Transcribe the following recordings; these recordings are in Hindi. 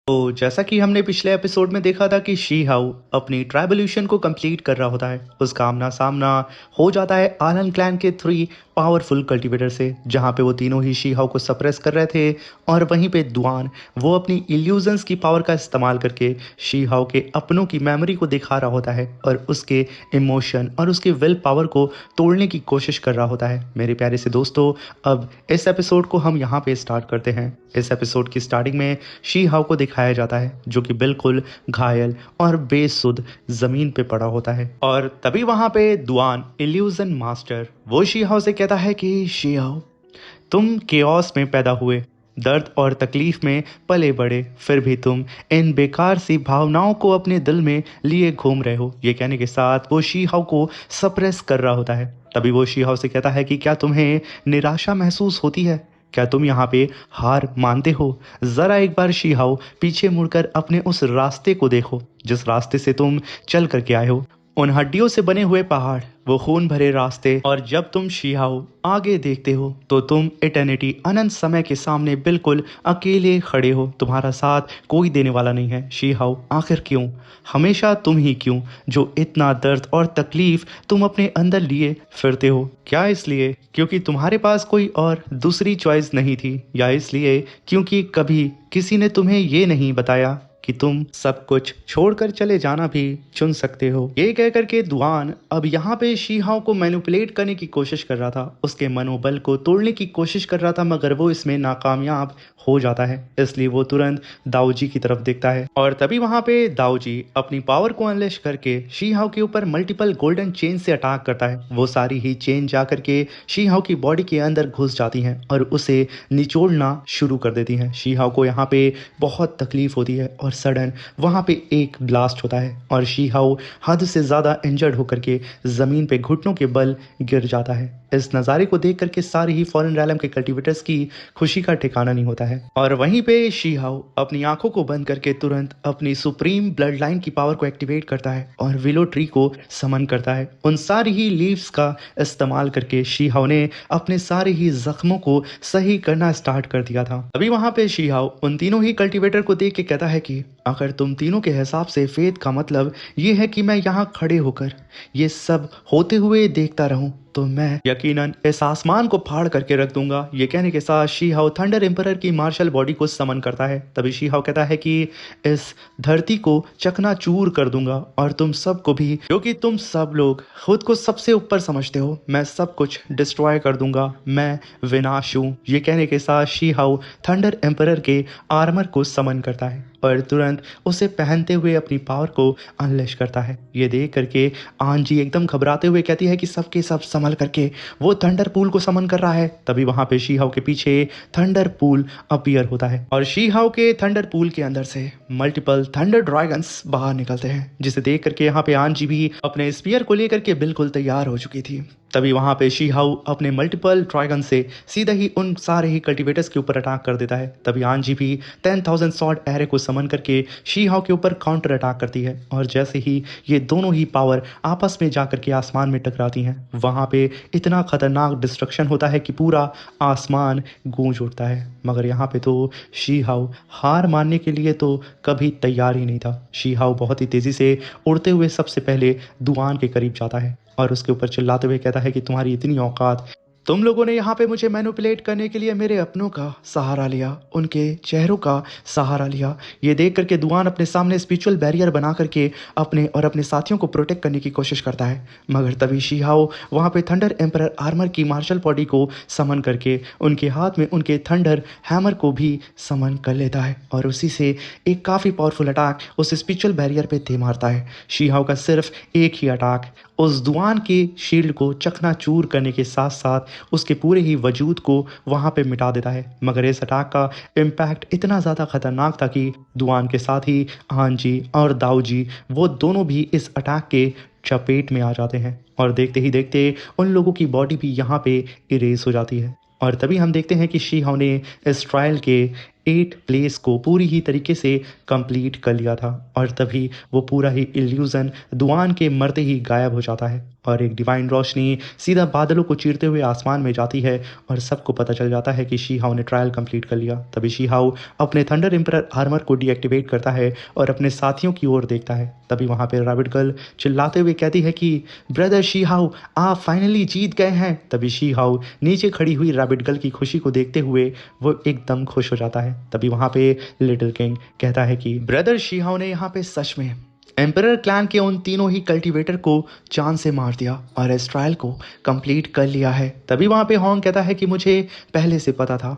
तो जैसा कि हमने पिछले एपिसोड में देखा था कि शी हाउ अपनी ट्राइबल्यूशन को कंप्लीट कर रहा होता है, उसका आमना सामना हो जाता है आलन क्लैन के 3 पावरफुल कल्टीवेटर से, जहां पे वो तीनों ही शी हाउ को सप्रेस कर रहे थे। और वहीं पे दुआन वो अपनी इल्यूजन्स की पावर का इस्तेमाल करके शी हाउ के अपनों की मेमोरी को दिखा रहा होता है और उसके इमोशन और उसके विल पावर को तोड़ने की कोशिश कर रहा होता है। मेरे प्यारे से दोस्तों, अब इस एपिसोड को हम यहाँ पे स्टार्ट करते हैं। इस एपिसोड की स्टार्टिंग में शी हाउ को दिखाया जाता है जो कि बिल्कुल घायल और बेसुध जमीन पे पड़ा होता है। और तभी वहां पे दुआन इल्यूजन मास्टर वो शी हाउ से कहता है कि शी हाउ, तुम केओस में पैदा हुए, दर्द और तकलीफ में पले बड़े, फिर भी तुम इन बेकार सी भावनाओं को अपने दिल में लिए घूम रहे हो। ये कहने के साथ वो शी हाउ को सप्रेस कर रहा होता है। तभी वो शी हाउ से कहता है कि क्या तुम्हें निराशा महसूस होती है? क्या तुम यहाँ पे हार मानते हो? जरा एक बार शी हाउ पीछे मुड़कर अपने उस रास्ते को देखो जिस रास्ते से तुम चल करके आए हो। उन हड्डियों से बने हुए पहाड़, वो खून भरे रास्ते, और जब तुम शी हाउ आगे देखते हो तो तुम इटर्निटी अनंत समय के सामने बिल्कुल अकेले खड़े हो। तुम्हारा साथ कोई देने वाला नहीं है। शी हाउ, आखिर क्यों? हमेशा तुम ही क्यों जो इतना दर्द और तकलीफ तुम अपने अंदर लिए फिरते हो? क्या इसलिए क्योंकि तुम्हारे पास कोई और दूसरी चॉइस नहीं थी, या इसलिए क्योंकि कभी किसी ने तुम्हें ये नहीं बताया कि तुम सब कुछ छोड़कर चले जाना भी चुन सकते हो? ये कह करके दुआन अब यहाँ पे शी हाउ को मैनिपुलेट करने की कोशिश कर रहा था, उसके मनोबल को तोड़ने की कोशिश कर रहा था, मगर वो इसमें नाकामयाब हो जाता है। इसलिए वो तुरंत दाऊजी की तरफ देखता है और तभी वहां पे दाऊजी अपनी पावर को अनलेश करके शी हाउ के ऊपर मल्टीपल गोल्डन चेन से अटैक करता है। वो सारी ही चेन जा करके शी हाउ की बॉडी के अंदर घुस जाती हैं और उसे निचोड़ना शुरू कर देती हैं। शी हाउ को यहाँ पे बहुत तकलीफ होती है और सडन वहाँ पे एक ब्लास्ट होता है और शी हाउ हद से ज़्यादा इंजर्ड होकर के ज़मीन पे घुटनों के बल गिर जाता है। इस नज़ारे को देख करके सारे ही फॉरेन रैलम के कल्टीवेटर्स की खुशी का ठिकाना नहीं होता है। और वहीं पे शी हाउ अपनी आंखों को बंद करके तुरंत अपनी सुप्रीम ब्लड लाइन की पावर को एक्टिवेट करता है और विलो ट्री को समन करता है। उन सारी ही लीव्स का इस्तेमाल करके शी हाउ ने अपने सारे ही जख्मों को सही करना स्टार्ट कर दिया था। अभी वहां पे शी हाउ उन तीनों ही कल्टीवेटर को देख के कहता है कि अगर तुम तीनों के हिसाब से फेथ का मतलब ये है कि मैं यहाँ खड़े होकर ये सब होते हुए देखता रहूं, तो मैं यकीनन इस आसमान को फाड़ करके रख दूंगा। ये कहने के साथ शी हाउ थंडर एम्परर की मार्शल बॉडी को समन करता है। तभी शी हाउ कहता है कि इस धरती को चकनाचूर कर दूंगा और तुम सबको भी, क्योंकि तुम सब लोग खुद को सबसे ऊपर समझते हो, मैं सब कुछ डिस्ट्रॉय कर दूंगा, मैं विनाश हूं। ये कहने के साथ शी हाउ थंडर एम्परर के आर्मर को समन करता है और तुरंत उसे पहनते हुए अपनी पावर को अनलेश करता है। ये देख करके आंजी एकदम घबराते हुए कहती है कि सबके सब संभल करके, वो थंडर पूल को समन कर रहा है। तभी वहां पे शी हाउ के पीछे थंडर पूल अपीयर होता है और शी हाउ के थंडर पूल के अंदर से मल्टीपल थंडर ड्रैगन्स बाहर निकलते हैं, जिसे देख करके यहाँ पे आंजी भी अपने स्पीयर को लेकर के बिल्कुल तैयार हो चुकी थी। तभी वहां पे शी हाउ अपने मल्टीपल ड्रैगन से सीधा ही उन सारे ही कल्टीवेटर्स के ऊपर अटैक कर देता है। तभी आंजी भी 10,000 सॉर्ड एरे को समन करके शी हाउ के ऊपर काउंटर अटैक करती है और जैसे ही ये दोनों ही पावर आपस में जाकर के आसमान में टकराती हैं, वहां पे इतना खतरनाक डिस्ट्रक्शन होता है कि पूरा आसमान गूंज उठता है। मगर यहाँ पे तो शी हाउ हार मानने के लिए तो कभी तैयार ही नहीं था। शी हाउ बहुत ही तेजी से उड़ते हुए सबसे पहले दुआन के करीब जाता है और उसके ऊपर चिल्लाते हुए कहता है कि तुम्हारी इतनी औकात, तुम लोगों ने यहाँ पे मुझे मैनिपुलेट करने के लिए मेरे अपनों का सहारा लिया, उनके चेहरों का सहारा लिया। ये देख करके दुआन अपने सामने स्पिरिचुअल बैरियर बना करके अपने और अपने साथियों को प्रोटेक्ट करने की कोशिश करता है। मगर तभी शी हाउ वहाँ पे थंडर एम्परर आर्मर की मार्शल बॉडी को समन करके उनके हाथ में उनके थंडर हैमर को भी समन कर लेता है और उसी से एक काफ़ी पावरफुल अटैक उस स्पिरिचुअल बैरियर पे दे मारता है। शी हाउ का सिर्फ एक ही अटैक उस दुआन के शील्ड को चकनाचूर करने के साथ साथ उसके पूरे ही वजूद को वहाँ पे मिटा देता है। मगर इस अटैक का इम्पैक्ट इतना ज़्यादा खतरनाक था कि दुआन के साथ ही हांजी और दाऊजी वो दोनों भी इस अटैक के चपेट में आ जाते हैं और देखते ही देखते उन लोगों की बॉडी भी यहाँ पे इरेज हो जाती है। और तभी हम देखते हैं कि शी हाउ ने इस ट्रायल के 8 प्लेस को पूरी ही तरीके से कंप्लीट कर लिया था और तभी वो पूरा ही इल्यूजन दुआन के मरते ही गायब हो जाता है और एक डिवाइन रोशनी सीधा बादलों को चीरते हुए आसमान में जाती है और सबको पता चल जाता है कि शी हाउ ने ट्रायल कंप्लीट कर लिया। तभी शी हाउ अपने थंडर एम्परर आर्मर को डीएक्टिवेट करता है और अपने साथियों की ओर देखता है। तभी वहाँ पे रैबिट गर्ल चिल्लाते हुए कहती है कि ब्रदर शी हाउ, आप फाइनली जीत गए हैं। तभी शी हाउ नीचे खड़ी हुई रैबिट गर्ल की खुशी को देखते हुए वो एकदम खुश हो जाता है। तभी वहाँ पे लिटिल किंग कहता है कि ब्रदर शी हाउ ने यहाँ पे सच में एम्परर क्लैन के उन तीनों ही कल्टीवेटर को जान से मार दिया और इस ट्रायल को कंप्लीट कर लिया है। तभी वहाँ पे हॉन्ग कहता है कि मुझे पहले से पता था,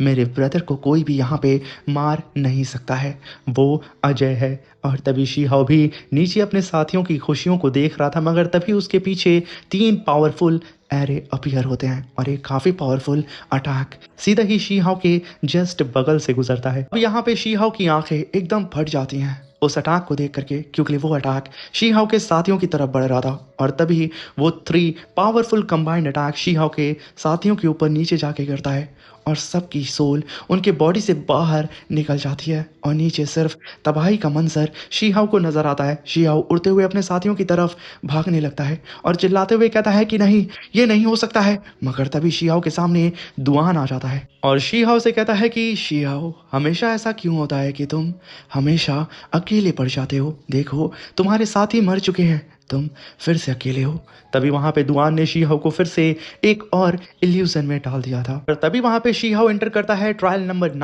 मेरे ब्रदर को कोई भी यहाँ पे मार नहीं सकता है, वो अजय है। और तभी शी हाउ भी नीचे अपने साथियों की खुशियों को देख रहा था, मगर तभी उसके पीछे 3 पावरफुल एरे अपीयर होते हैं और एक काफ़ी पावरफुल अटैक सीधा ही शी हाउ के जस्ट बगल से गुजरता है। अब यहाँ पे शी हाउ की आंखें एकदम फट जाती हैं उस अटैक को देख करके, क्योंकि वो अटैक शी हाउ के साथियों की तरफ बढ़ रहा था और तभी वो 3 powerful combined attack she how के साथियों के ऊपर नीचे जाके गिरता है और सबकी सोल उनके बॉडी से बाहर निकल जाती है और नीचे सिर्फ तबाही का मंजर शी हाउ को नजर आता है। शी हाउ उड़ते हुए अपने साथियों की तरफ भागने लगता है और चिल्लाते हुए कहता है कि नहीं, ये नहीं हो सकता है। मगर तभी शी हाउ के सामने दुआन आ जाता है और शी हाउ से कहता है कि शी हाउ, हमेशा ऐसा क्यों होता है कि तुम हमेशा अकेले पड़ जाते हो? देखो, तुम्हारे साथी मर चुके हैं, तुम फिर से अकेले हो। तभी वहां पे दुआन ने शी हाउ को फिर से एक और इल्यूजन में डाल दिया था और तभी वहां पे शी हाउ एंटर करता है trial number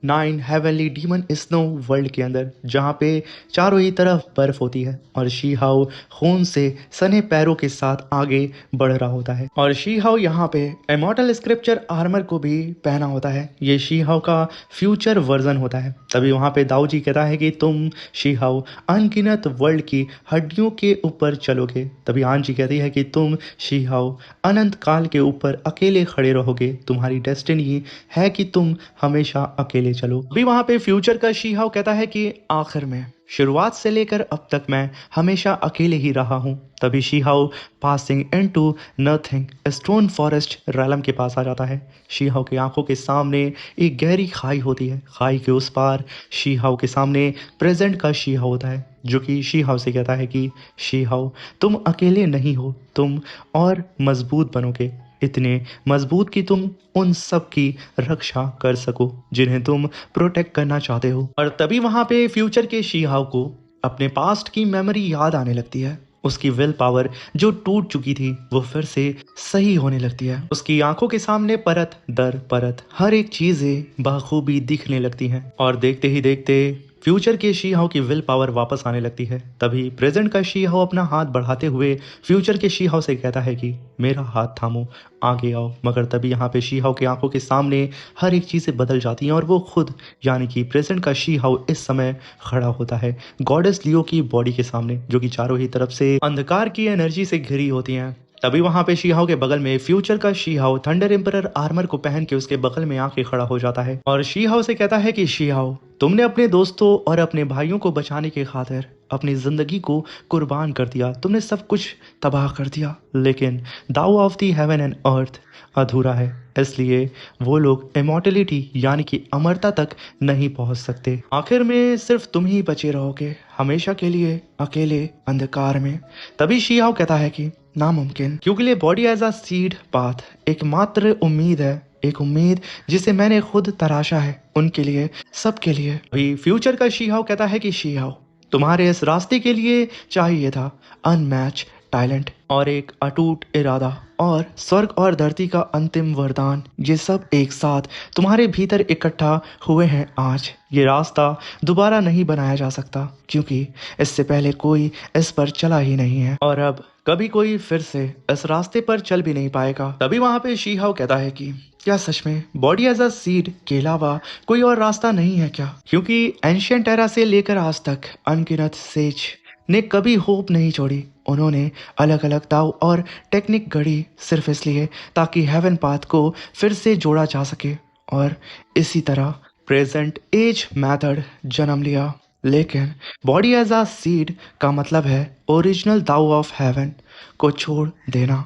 9 heavenly demon snow world के अंदर, जहाँ पे चारों ही तरफ बर्फ होती है और शी हाउ खून से सने पैरों के साथ आगे बढ़ रहा होता है और शी हाउ यहाँ पे इमॉर्टल स्क्रिप्चर आर्मर को भी पहना होता है। ये शी हाउ का फ्यूचर वर्जन होता है। तभी वहाँ पे दाऊ जी कहता है कि तुम शी हाउ अनगिनत वर्ल्ड की हड्डियों के ऊपर चलोगे। तभी आन जी कहती है कि तुम शी हाउ अनंत काल के ऊपर अकेले खड़े रहोगे, तुम्हारी डेस्टिनी है कि तुम हमेशा अकेले चलो। अभी वहां पे फ्यूचर का शी हाउ कहता है कि आखिर में शुरुआत से लेकर अब तक मैं हमेशा अकेले ही रहा हूँ। तभी she how passing into nothing stone forest realm के पास आ जाता है। शी हाउ की आंखों के सामने एक गहरी खाई होती है। खाई के उस पार शी हाउ के सामने प्रेजेंट का शी हाउ होता है, जो कि शी हाउ से कहता है कि शी हाउ, तुम अकेले नहीं हो, तुम और मजबूत बनोगे, इतने मजबूत कि तुम उन सब की रक्षा कर सको जिन्हें तुम प्रोटेक्ट करना चाहते हो। और तभी वहां पे फ्यूचर के शी हाउ को अपने पास्ट की मेमोरी याद आने लगती है। उसकी विल पावर जो टूट चुकी थी वो फिर से सही होने लगती है। उसकी आंखों के सामने परत दर परत हर एक चीजें बखूबी दिखने लगती हैं और देखते ही देखते फ्यूचर के शी हाउ की विल पावर वापस आने लगती है। तभी प्रेजेंट का शी हाउ अपना हाथ बढ़ाते हुए फ्यूचर के शी हाउ से कहता है कि मेरा हाथ थामो, आगे आओ। मगर तभी यहाँ पे शी हाउ की आंखों के सामने हर एक चीज़ें बदल जाती हैं और वो खुद यानी कि प्रेजेंट का शी हाउ इस समय खड़ा होता है गॉडेस लियो की बॉडी के सामने, जो कि चारों ही तरफ से अंधकार की एनर्जी से घिरी होती हैं। तभी वहां पे शी हाउ के बगल में फ्यूचर का she how thunder emperor armour को पहन के उसके बगल में आके खड़ा हो जाता है और शी हाउ से कहता है कि शी हाउ, तुमने अपने दोस्तों और अपने भाइयों को बचाने के खातिर अपनी जिंदगी को कुर्बान कर दिया, तुमने सब कुछ तबाह कर दिया, लेकिन Dao of the heaven and earth अधूरा है, इसलिए वो लोग इमॉर्टलिटी यानी कि अमरता तक नहीं पहुंच सकते। आखिर में सिर्फ तुम ही बचे रहोगे हमेशा के लिए अकेले अंधकार में। तभी शी हाउ कहता है कि नामुमकिन, क्योंकि लिए body as a seed path एकमात्र उम्मीद है, एक उम्मीद जिसे मैंने खुद तराशा है उनके लिए, सबके लिए। अभी फ्यूचर का शी हाउ कहता है कि शी हाउ, तुम्हारे इस रास्ते के लिए चाहिए था अनमैच टैलेंट और एक अटूट इरादा और स्वर्ग और धरती का अंतिम वरदान, ये सब एक साथ तुम्हारे भीतर इकट्ठा हुए हैं आज। ये रास्ता दोबारा नहीं बनाया जा सकता, क्योंकि इससे पहले कोई इस पर चला ही नहीं है और अब कभी कोई फिर से इस रास्ते पर चल भी नहीं पाएगा। तभी वहां पे शी हाउ कहता है कि क्या सच में बॉडी एज अ सीड के अलावा कोई और रास्ता नहीं है क्या? क्योंकि एंशिएंट एरा से लेकर आज तक अनगिनत सेज ने कभी होप नहीं छोड़ी। उन्होंने अलग अलग दाव और टेक्निक गढ़ी सिर्फ इसलिए ताकि हेवन पाथ को फिर से जोड़ा जा सके और इसी तरह प्रेजेंट एज मेथड जन्म लिया। लेकिन बॉडी एज अ सीड का मतलब है ओरिजिनल दाव ऑफ हेवन को छोड़ देना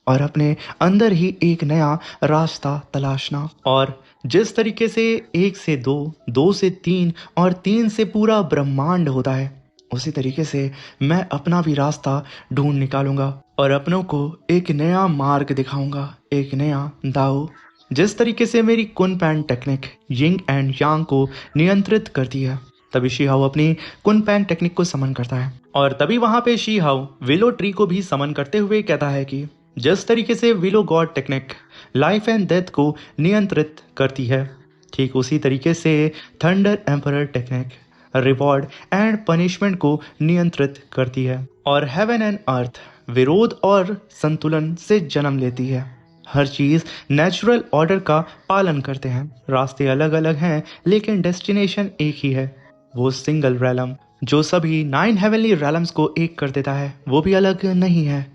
और अपने अंदर ही एक नया रास्ता तलाशना। और जिस तरीके से 1 से 2, 2 से 3 और 3 से पूरा ब्रह्मांड होता है, उसी तरीके से मैं अपना भी रास्ता ढूंढ निकालूंगा और अपनों को एक नया मार्ग दिखाऊंगा, एक नया दाव। जिस तरीके से मेरी कुन pan technique yin and yang को नियंत्रित करती है, तभी शीहाओ अपनी कुन पैन टेक्निक को समन करता है। और तभी वहां पे शीहाओ विलो ट्री को भी समन करते हुए कहता है कि जिस तरीके से willow God technique life and death को नियंत्रित करती है, ठीक उसी तरीके से thunder emperor technique reward and punishment को नियंत्रित करती है। और हेवन एंड अर्थ विरोध और संतुलन से जन्म लेती है। हर चीज नेचुरल ऑर्डर का पालन करते हैं। रास्ते अलग अलग हैं लेकिन डेस्टिनेशन एक ही है, वो सिंगल रैलम जो सभी 9 हेवनली रैलम्स को एक कर देता है। वो भी अलग नहीं है,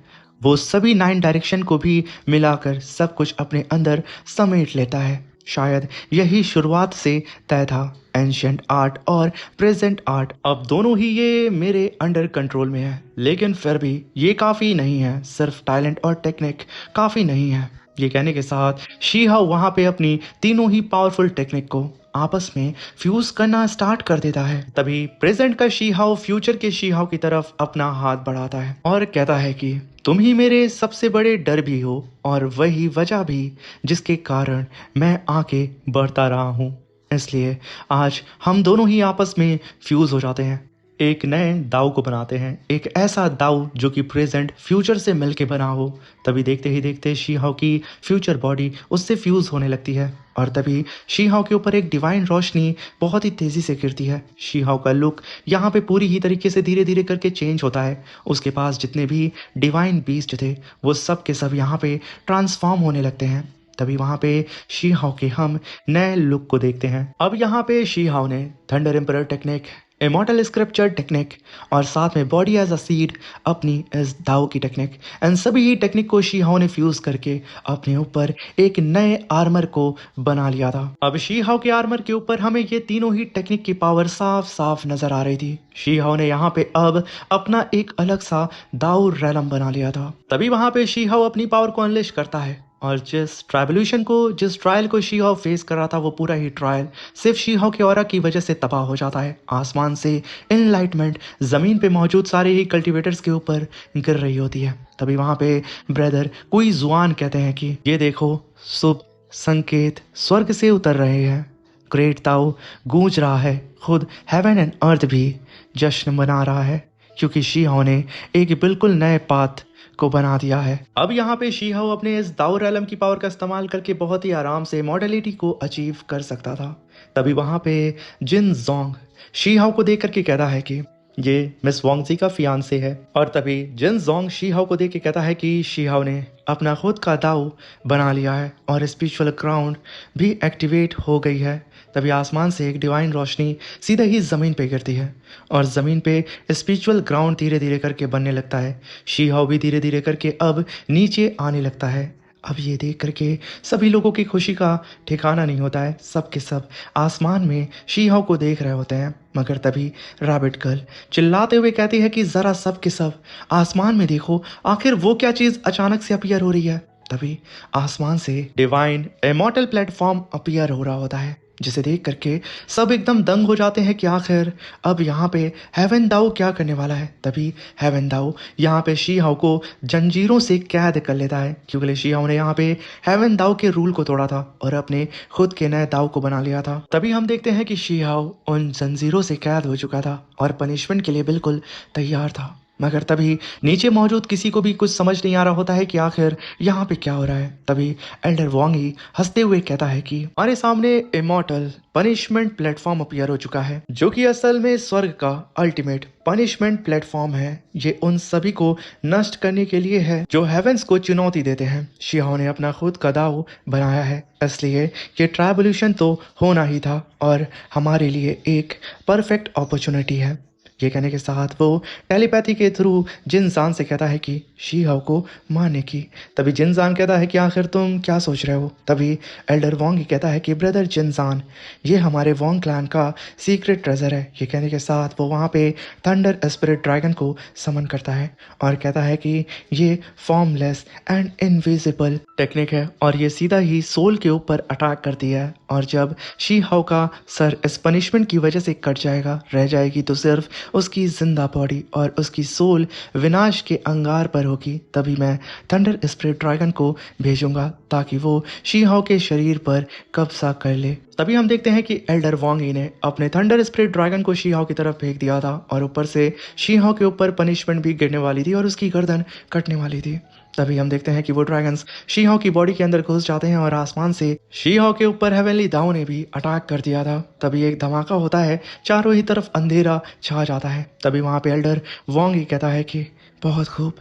वो सभी 9 डायरेक्शन को भी मिलाकर सब कुछ अपने अंदर समेट लेता है। शायद यही शुरुआत से तय था। एंशियंट आर्ट और प्रेजेंट आर्ट अब दोनों ही ये मेरे अंडर कंट्रोल में है, लेकिन फिर भी ये काफ़ी नहीं है। सिर्फ टैलेंट और टेक्निक काफ़ी नहीं है। ये कहने के साथ शीहाओ वहाँ पे अपनी तीनों ही पावरफुल टेक्निक को आपस में फ्यूज करना स्टार्ट कर देता है। तभी प्रेजेंट का शीहाओ फ्यूचर के शीहाओ की तरफ अपना हाथ बढ़ाता है और कहता है कि तुम ही मेरे सबसे बड़े डर भी हो और वही वजह भी जिसके कारण मैं आगे बढ़ता रहा हूँ। इसलिए आज हम दोनों ही आपस में फ्यूज हो जाते हैं, एक नए दाव को बनाते हैं, एक ऐसा दाव जो कि प्रेजेंट फ्यूचर से मिलके बना हो। तभी देखते ही देखते शीहाओ की फ्यूचर बॉडी उससे फ्यूज होने लगती है और तभी शीहाओ के ऊपर एक डिवाइन रोशनी बहुत ही तेजी से गिरती है। शीहाओ का लुक यहाँ पे पूरी ही तरीके से धीरे धीरे करके चेंज होता है। उसके पास जितने भी डिवाइन बीस्ट थे वो सब के सब यहाँ पे ट्रांसफॉर्म होने लगते हैं। तभी वहाँ पे शीहाओ के हम नए लुक को देखते हैं। अब यहाँ पे शीहाओ ने thunder emperor technique, immortal scripture technique और साथ में बॉडी एज अ सीड अपनी इस दाव की टेक्निक, इन सभी ही टेक्निक को शीहाओ ने फ्यूज करके अपने ऊपर एक नए आर्मर को बना लिया था। अब शीहाओ के आर्मर के ऊपर हमें ये तीनों ही टेक्निक की पावर साफ साफ नजर आ रही थी। शीहाओ ने यहाँ पे अब अपना एक अलग सा दाव रैलम बना लिया था। तभी वहां पे शीहाओ अपनी पावर को अनलिश करता है और जिस ट्रायल को शीहाओ फेस कर रहा था, वो पूरा ही ट्रायल सिर्फ शीहाओ के ऑरा की वजह से तबाह हो जाता है। आसमान से इनलाइटमेंट जमीन पे मौजूद सारे ही कल्टीवेटर्स के ऊपर गिर रही होती है। तभी वहां पे ब्रदर कोई जुआन कहते हैं कि ये देखो, शुभ संकेत स्वर्ग से उतर रहे हैं। ग्रेट ताओ गूंज रहा है, खुद हेवन एंड अर्थ भी जश्न मना रहा है क्योंकि शीहाओ ने एक बिल्कुल नए पाथ को बना दिया है। अब यहाँ पे शीहाओ अपने इस दाऊर आलम की पावर का इस्तेमाल करके बहुत ही आराम से मॉडलिटी को अचीव कर सकता था। तभी वहाँ पे जिन जोंग शीहाओ को देख करके कहता है कि ये मिस वांगजी का फियांसे है। और तभी जिन जोंग शीहाओ को देख के कहता है कि शीहाओ ने अपना खुद का दाव बना लिया है और स्पिरिचुअल ग्राउंड भी एक्टिवेट हो गई है। तभी आसमान से एक डिवाइन रोशनी सीधे ही ज़मीन पे गिरती है और ज़मीन पे स्पिरिचुअल ग्राउंड धीरे धीरे करके बनने लगता है। शीहाओ भी धीरे धीरे करके अब नीचे आने लगता है। अब ये देख करके सभी लोगों की खुशी का ठिकाना नहीं होता है। सब के सब आसमान में शीहाओ को देख रहे होते हैं, मगर तभी रैबिट गर्ल चिल्लाते हुए कहती है कि ज़रा सब के सब आसमान में देखो, आखिर वो क्या चीज़ अचानक से अपीयर हो रही है। तभी आसमान से डिवाइन इमॉर्टल प्लेटफॉर्म अपीयर हो रहा होता है, जिसे देख करके सब एकदम दंग हो जाते हैं कि आखिर अब यहाँ पे हेवन दाओ क्या करने वाला है। तभी हेवन दाओ यहाँ पे शीहाओ को जंजीरों से कैद कर लेता है, क्योंकि शीहाओ ने यहाँ पे हेवन दाओ के रूल को तोड़ा था और अपने खुद के नए दाव को बना लिया था। तभी हम देखते हैं कि शीहाओ उन जंजीरों से कैद हो चुका था और पनिशमेंट के लिए बिल्कुल तैयार था। मगर तभी नीचे मौजूद किसी को भी कुछ समझ नहीं आ रहा होता है कि आखिर यहाँ पे क्या हो रहा है। तभी एल्डर वांगी हंसते हुए कहता है कि हमारे सामने इमॉर्टल पनिशमेंट प्लेटफॉर्म अपीयर हो चुका है, जो कि असल में स्वर्ग का अल्टीमेट पनिशमेंट प्लेटफॉर्म है। ये उन सभी को नष्ट करने के लिए है जो हेवेंस को चुनौती देते हैं। शीहाओ ने अपना खुद का दाव बनाया है, इसलिए ये ट्राइबल्यूशन तो होना ही था और हमारे लिए एक परफेक्ट अपॉर्चुनिटी है। ये कहने के साथ वो टेलीपैथी के थ्रू जिनसान से कहता है कि शी हाउ को मारने की। तभी जिनसान कहता है कि आखिर तुम क्या सोच रहे हो। तभी एल्डर वोंग ही कहता है कि ब्रदर जिनसान, ये हमारे वोंग क्लैन का सीक्रेट ट्रेजर है। ये कहने के साथ वो वहाँ पे थंडर स्पिरिट ड्रैगन को समन करता है और कहता है कि ये फॉर्मलेस एंड इनविजिबल टेक्निक है और ये सीधा ही सोल के ऊपर अटैक करती है। और जब शी हाउ का सर इस पनिशमेंट की वजह से कट जाएगा, रह जाएगी तो सिर्फ उसकी जिंदा बॉडी और उसकी सोल विनाश के अंगार पर होगी। तभी मैं थंडर स्पिरिट ड्रैगन को भेजूंगा ताकि वो शी हाउ के शरीर पर कब्जा कर ले। तभी हम देखते हैं कि एल्डर वोंग ही ने अपने थंडर स्पिरिट ड्रैगन को शी हाउ की तरफ फेंक दिया था और ऊपर से शी हाउ के ऊपर पनिशमेंट भी गिरने वाली थी और उसकी गर्दन कटने वाली थी। तभी हम देखते हैं कि वो ड्रैगन्स शी हाउ की बॉडी के अंदर घुस जाते हैं और आसमान से शी हाउ के ऊपर हेवनली दाव ने भी अटैक कर दिया था। तभी एक धमाका होता है, चारों ही तरफ अंधेरा छा जाता है। तभी वहाँ पे एल्डर वोंग ही कहता है कि बहुत खूब,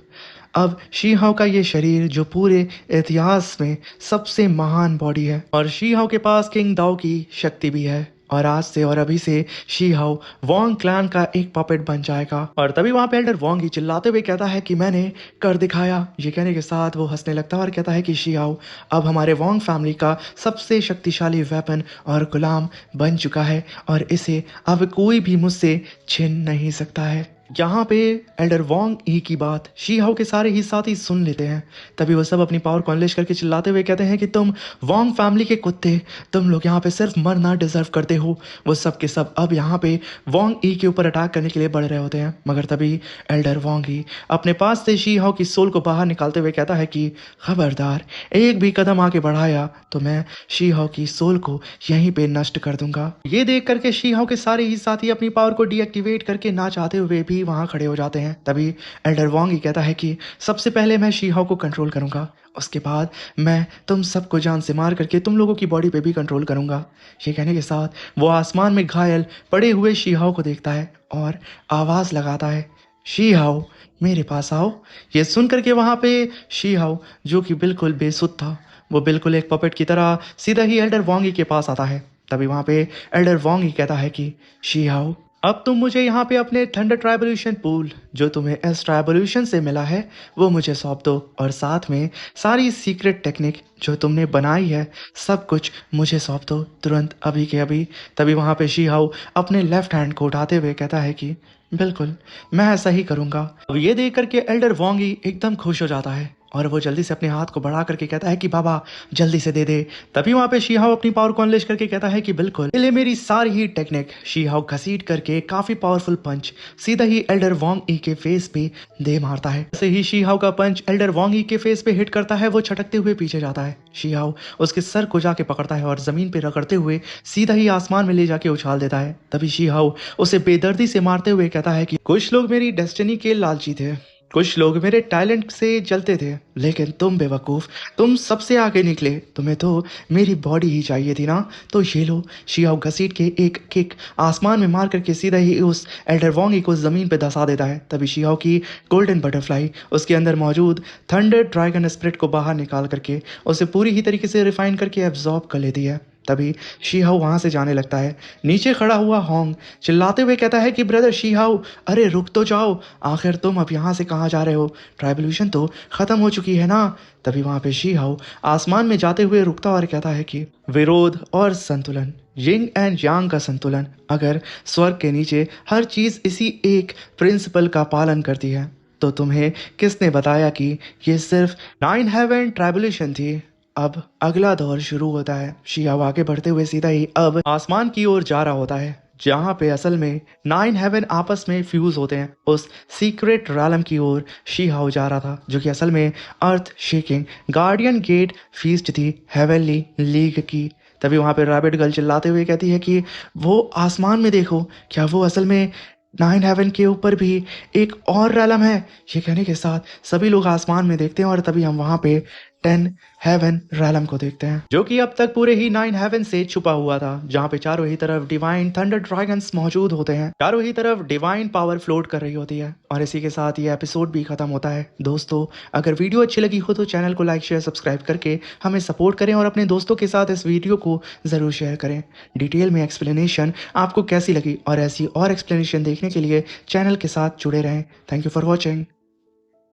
अब शी हाउ का ये शरीर जो पूरे इतिहास में सबसे महान बॉडी है और शी हाउ के पास किंग दाओ की शक्ति भी है और आज से और अभी से शी हाउ वोंग क्लैन का एक पपेट बन जाएगा। और तभी वहाँ पे एल्डर वोंग ही चिल्लाते हुए कहता है कि मैंने कर दिखाया। ये कहने के साथ वो हंसने लगता है और कहता है कि शी हाउ अब हमारे वोंग फैमिली का सबसे शक्तिशाली वेपन और गुलाम बन चुका है और इसे अब कोई भी मुझसे छीन नहीं सकता है। यहाँ पे एल्डर वोंग ई की बात शी हाउ के सारे ही साथी सुन लेते हैं। तभी वो सब अपनी पावर को अनलेश करके चिल्लाते हुए कहते हैं कि तुम वोंग फैमिली के कुत्ते, तुम लोग यहाँ पे सिर्फ मरना डिजर्व करते हो। वो सब के सब अब यहाँ पे वोंग ई के ऊपर अटैक करने के लिए बढ़ रहे होते हैं, मगर तभी एल्डर वोंग ही अपने पास से शी हाउ की सोल को बाहर निकालते हुए कहता है कि खबरदार, एक भी कदम आगे बढ़ाया तो मैं शी हाउ की सोल को यहीं पे नष्ट कर दूंगा। ये देख करके शी हाउ के सारे ही साथी अपनी पावर को डीएक्टिवेट करके ना चाहते हुए भी वहां खड़े हो जाते हैं। तभी एल्डर वोंग ही कहता है कि सबसे पहले मैं शी हाउ को कंट्रोल करूंगा, उसके बाद मैं तुम सबको जान से मार करके तुम लोगों की बॉडी पे भी कंट्रोल करूंगा। ये कहने के साथ वो आसमान में घायल पड़े हुए शी हाउ को देखता है और आवाज लगाता है, शी हाउ मेरे पास आओ। ये सुन करके वहां पे शी हाउ जो कि बिल्कुल बेसुध था, वो बिल्कुल एक पपेट की तरह सीधा ही एल्डर वोंग ही के पास आता है। तभी वहां पे एल्डर वोंग ही कहता है कि शी हाउ अब तुम मुझे यहाँ पे अपने थंडर ट्राइबोल्यूशन पूल जो तुम्हें इस ट्राइबोल्यूशन से मिला है वो मुझे सौंप दो और साथ में सारी सीक्रेट टेक्निक जो तुमने बनाई है सब कुछ मुझे सौंप दो तुरंत, अभी के अभी। तभी वहाँ पे शी हाउ अपने लेफ्ट हैंड को उठाते हुए कहता है कि बिल्कुल मैं ऐसा ही करूँगा। अब ये देख करके एल्डर वोंग ही एकदम खुश हो जाता है और वो जल्दी से अपने हाथ को बढ़ा करके कहता है कि बाबा जल्दी से दे दे। तभी वहाँ पे शी हाउ अपनी पावर को अनलेश करके कहता है कि बिल्कुल ले मेरी सारी ही टेक्निक। शी हाउ घसीट करके काफी पावरफुल पंच सीधा ही एल्डर वोंग ई के फेस पे दे मारता है। जैसे ही शी हाउ का पंच एल्डर वोंग ई के फेस पे हिट करता है वो छटकते हुए पीछे जाता है। शी हाउ उसके सर को जाके पकड़ता है और जमीन पे रगड़ते हुए सीधा ही आसमान में ले जाके उछाल देता है। तभी शी हाउ उसे बेदर्दी से मारते हुए कहता है कि कुछ लोग मेरी डेस्टिनी के लालची थे, कुछ लोग मेरे टैलेंट से जलते थे, लेकिन तुम बेवकूफ़, तुम सबसे आगे निकले। तुम्हें तो मेरी बॉडी ही चाहिए थी ना, तो ये लो। शी हाउ घसीट के एक किक आसमान में मार करके सीधा ही उस एल्डर वोंग ही को ज़मीन पे धंसा देता है। तभी शी हाउ की गोल्डन बटरफ्लाई उसके अंदर मौजूद थंडर ड्रैगन स्पिरिट को बाहर निकाल करके उसे पूरी ही तरीके से रिफाइन करके एब्जॉर्ब कर लेती है। तभी शी हाउ वहाँ से जाने लगता है। नीचे खड़ा हुआ होंग चिल्लाते हुए कहता है कि ब्रदर शी हाउ, अरे रुक तो जाओ, आखिर तुम अब यहाँ से कहाँ जा रहे हो, ट्राइबोल्यूशन तो ख़त्म हो चुकी है ना। तभी वहाँ पे शी हाउ आसमान में जाते हुए रुकता और कहता है कि विरोध और संतुलन, यिंग एंड यांग का संतुलन, अगर स्वर्ग के नीचे हर चीज़ इसी एक प्रिंसिपल का पालन करती है तो तुम्हें किसने बताया कि ये सिर्फ 9 हेवन ट्राइबोल्यूशन थी। अब अगला दौर शुरू होता है। शी हाउ आगे बढ़ते हुए सीधा ही अब आसमान की ओर जा रहा होता है जहाँ पे असल में 9 हेवन आपस में फ्यूज होते हैं। उस सीक्रेट रैलम की ओर शी हाउ जा रहा था जो कि असल में अर्थ शेकिंग गार्डियन गेट फीस्ट थी हेवनली लीग की। तभी वहाँ पे रैबिट गर्ल चिल्लाते हुए कहती है कि वो आसमान में देखो, क्या वो असल में 9 हेवन के ऊपर भी एक और रैलम है। ये कहने के साथ सभी लोग आसमान में देखते हैं और तभी हम वहाँ पे 10 हेवन रैलम को देखते हैं, जो कि अब तक पूरे ही 9 हेवन से छुपा हुआ था, जहाँ पे चारों ही तरफ डिवाइन थंडर ड्रैगन्स मौजूद होते हैं। चारों ही तरफ डिवाइन पावर फ्लोट कर रही होती है। और इसी के साथ ये एपिसोड भी खत्म होता है। दोस्तों, अगर वीडियो अच्छी लगी हो तो चैनल को लाइक शेयर सब्सक्राइब करके हमें सपोर्ट करें और अपने दोस्तों के साथ इस वीडियो को ज़रूर शेयर करें। डिटेल में एक्सप्लेनेशन आपको कैसी लगी और ऐसी और एक्सप्लेनेशन देखने के लिए चैनल के साथ जुड़े रहें। Thank you for watching.